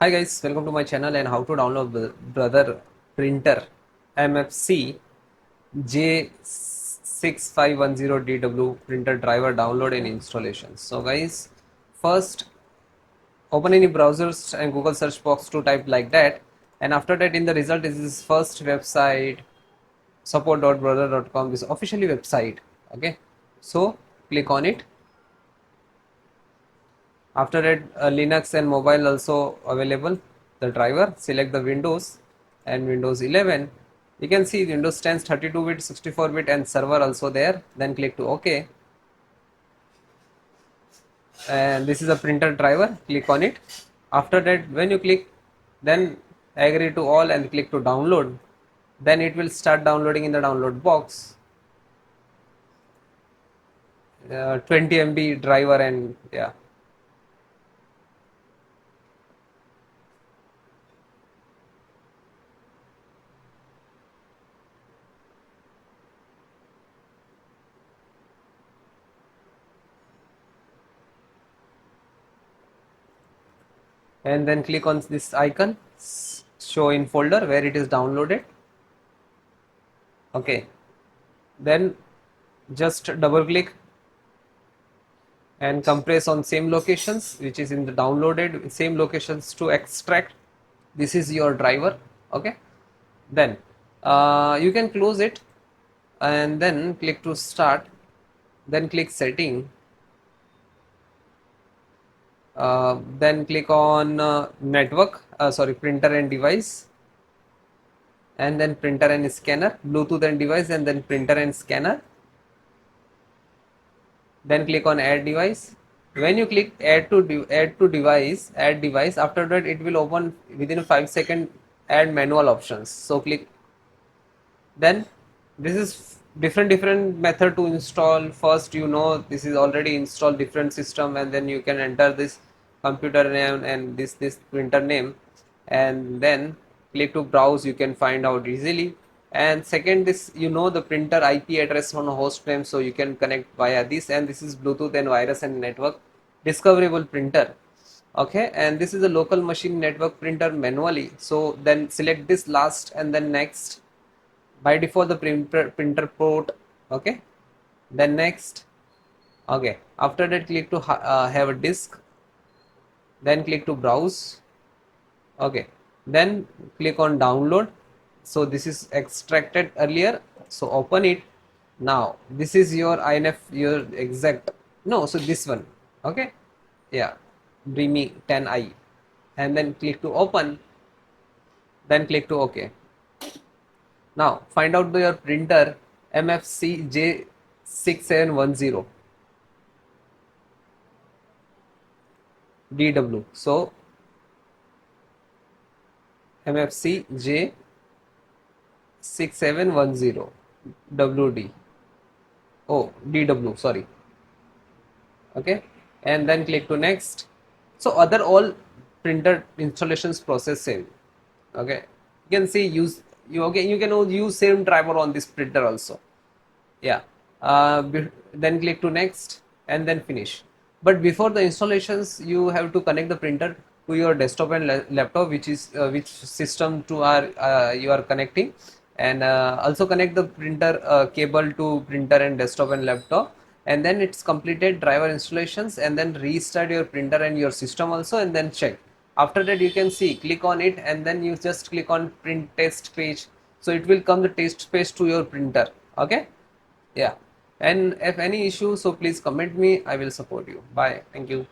Hi guys, welcome to my channel and how to download the brother printer MFC-J6510DW printer driver download and installation. So guys, first open any browsers and Google search box to type like that, and after that in the result is this first website support.brother.com, this officially website. Okay, so click on it. After that, Linux and mobile also available. The driver, select the Windows and Windows 11. You can see Windows 10 32-bit, 64-bit and server also there. Then click to OK. And this is a printer driver. Click on it. After that, when you click, then agree to all and click to download. Then it will start downloading in the download box. 20 MB driver and yeah. And then click on this icon, show in folder where it is downloaded. Okay, then just double click and compress on same locations which is in the downloaded same locations to extract. This is your driver. Okay, then you can close it and then click to start, then click setting, then click on network, printer and device, and then printer and scanner, Bluetooth and device, and then printer and scanner. Then click on add device. When you click add device, after that it will open within 5 seconds add manual options. So click. Then this is different method to install. First, this is already installed different system, and then you can enter this computer name and this printer name, and then click to browse. You can find out easily. And second, this the printer IP address on host name, so you can connect via this. And this is Bluetooth and virus and network discoverable printer. Okay, and this is a local machine network printer manually. So then select this last and then next. By default the printer port. Okay, then next. Okay, after that click to have a disk, then click to browse. Okay, then click on download. So this is extracted earlier, so open it. Now this is your INF, your exact, no, so this one. Okay, yeah, Dreamy 10i, and then click to open, then click to OK. Now find out your printer MFC-J6710DW. So MFC-J6710 DW, sorry. Okay, and then click to next. So other all printer installations process same. Okay, you can see use you can use same driver on this printer also. Yeah, then click to next and then finish. But before the installations, you have to connect the printer to your desktop and laptop, which system to you are connecting, and also connect the printer cable to printer and desktop and laptop, and then it's completed driver installations, and then restart your printer and your system also, and then check. After that, you can see, click on it, and then you just click on print test page, so it will come the test page to your printer. Okay, yeah, and if any issue, so please comment me, I will support you. Bye, thank you.